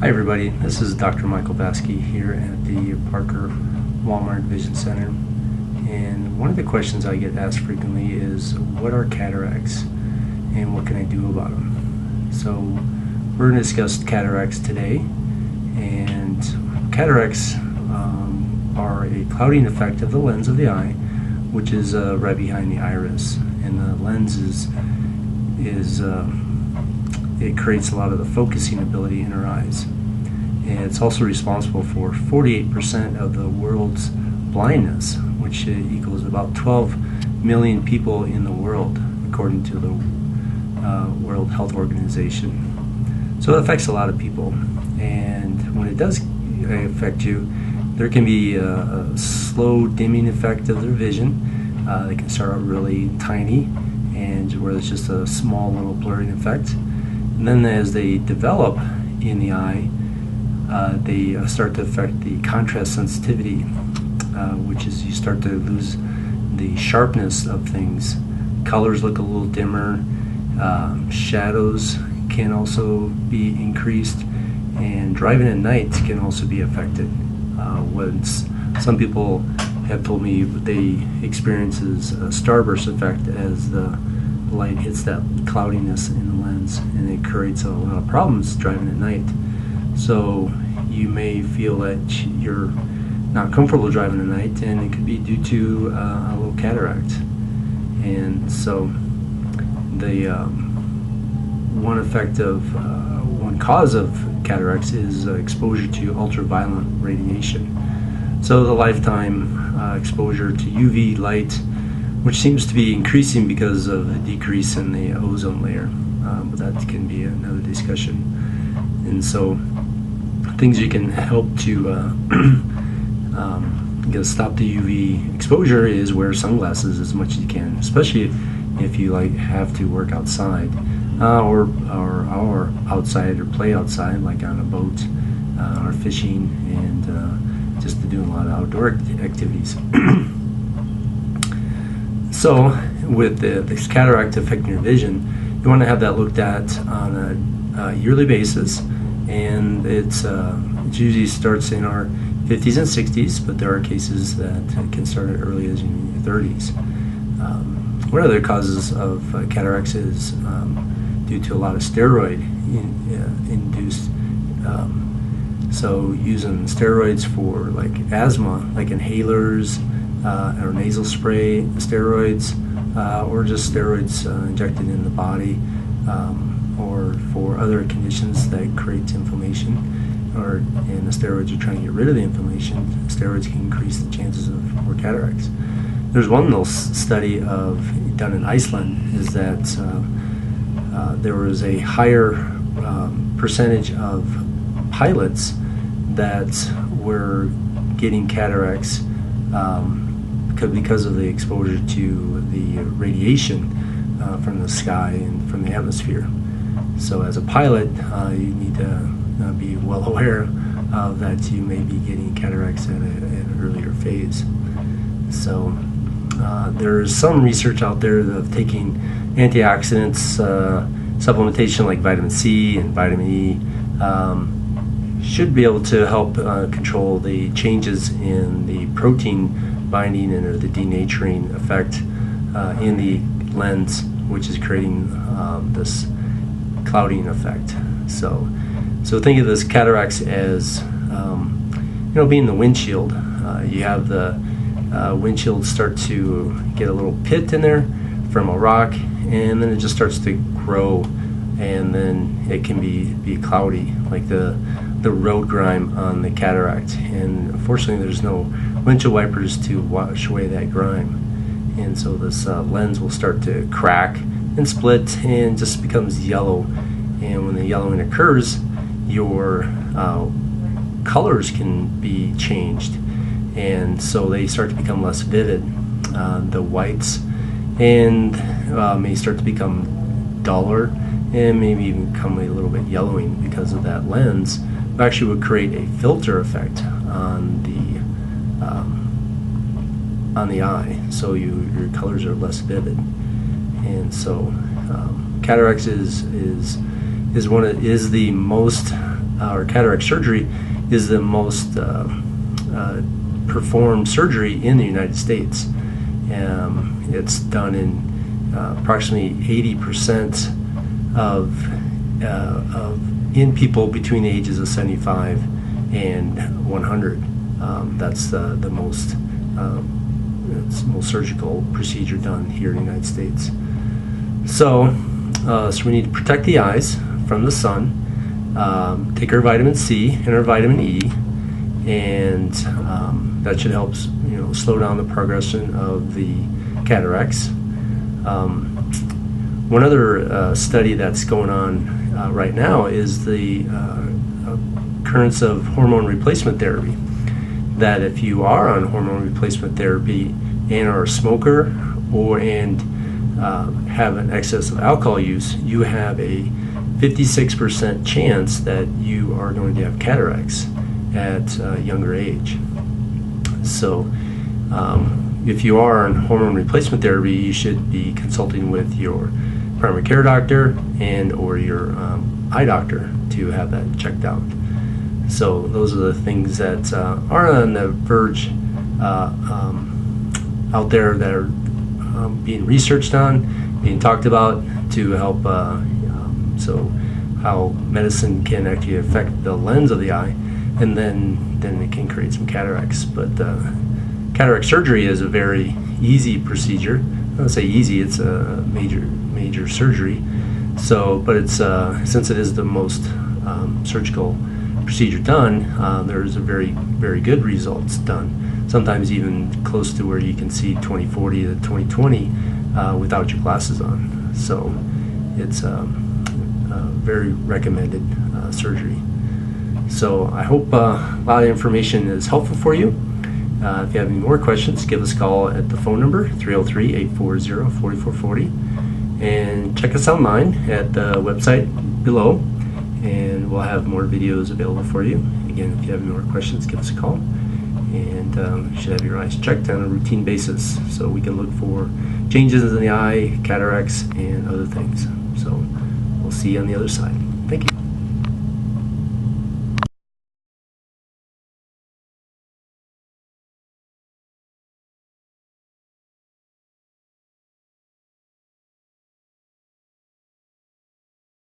Hi everybody, this is Dr. Michael Baskey here at the Parker Walmart Vision Center, and one of the questions I get asked frequently is what are cataracts and what can I do about them? So we're going to discuss cataracts today, and cataracts are a clouding effect of the lens of the eye, which is right behind the iris, and the lens it creates a lot of the focusing ability in our eyes. And it's also responsible for 48% of the world's blindness, which equals about 12 million people in the world, according to the World Health Organization. So it affects a lot of people, and when it does affect you, there can be a slow dimming effect of their vision. They can start out really tiny, and where it's just a small little blurring effect. And then as they develop in the eye, they start to affect the contrast sensitivity, which is you start to lose the sharpness of things. Colors look a little dimmer. Shadows can also be increased, and driving at night can also be affected. Some people have told me they experiences a starburst effect as the light hits that cloudiness in the lens, and it creates a lot of problems driving at night. So you may feel that you're not comfortable driving at night, and it could be due to a little cataract. And so the one cause of cataracts is exposure to ultraviolet radiation. So the lifetime exposure to UV light, which seems to be increasing because of the decrease in the ozone layer, but that can be another discussion. And so things you can help to stop the UV exposure is wear sunglasses as much as you can, especially if you have to work outside or outside or play outside, like on a boat or fishing, and just doing a lot of outdoor activities. So with this cataract affecting your vision, you want to have that looked at on a yearly basis, and it usually starts in our 50s and 60s, but there are cases that can start as early as in your 30s. One of the causes of cataracts is due to a lot of steroid induced. So using steroids for like asthma, like inhalers, or nasal spray steroids, or just steroids injected in the body, or for other conditions that create inflammation, and the steroids are trying to get rid of the inflammation. Steroids can increase the chances of more cataracts. There's one little study done in Iceland, is that there was a higher percentage of pilots that were getting cataracts because of the exposure to the radiation from the sky and from the atmosphere. So as a pilot, you need to be well aware of that you may be getting cataracts at an earlier phase. So there's some research out there of taking antioxidants, supplementation like vitamin C and vitamin E, should be able to help control the changes in the protein binding or the denaturing effect in the lens, which is creating this clouding effect. So think of this cataracts as being the windshield. You have the windshield start to get a little pit in there from a rock, and then it just starts to grow, and then it can be cloudy, like the road grime on the cataract. And unfortunately, there's no windshield wipers to wash away that grime, and so this lens will start to crack and split and just becomes yellow. And when the yellowing occurs, your colors can be changed, and so they start to become less vivid. The whites and may start to become duller, and maybe even become a little bit yellowing because of that lens. It actually would create a filter effect on the eye, so your colors are less vivid. And so cataracts is the most or cataract surgery is the most performed surgery in the United States. It's done in approximately 80% of in people between the ages of 75 and 100. That's the most surgical procedure done here in the United States. So we need to protect the eyes from the sun, take our vitamin C and our vitamin E, and that should help slow down the progression of the cataracts. One other study that's going on right now is the occurrence of hormone replacement therapy. That if you are on hormone replacement therapy and are a smoker and have an excess of alcohol use, you have a 56% chance that you are going to have cataracts at a younger age. So if you are on hormone replacement therapy, you should be consulting with your primary care doctor and or your eye doctor to have that checked out. So those are the things that are on the verge out there that are being researched on, being talked about to help so how medicine can actually affect the lens of the eye, and then it can create some cataracts. But cataract surgery is a very easy procedure. I don't say easy, it's a major surgery. So, but it's since it is the most surgical procedure done, there's a very good results done. Sometimes even close to where you can see 20/40 to 20/20 without your glasses on. So it's very recommended surgery. So I hope a lot of information is helpful for you. If you have any more questions, give us a call at the phone number 303-840-4440, and check us online at the website below, and we'll have more videos available for you. Again, if you have any more questions, give us a call, and you should have your eyes checked on a routine basis so we can look for changes in the eye, cataracts, and other things. So we'll see you on the other side. Thank you.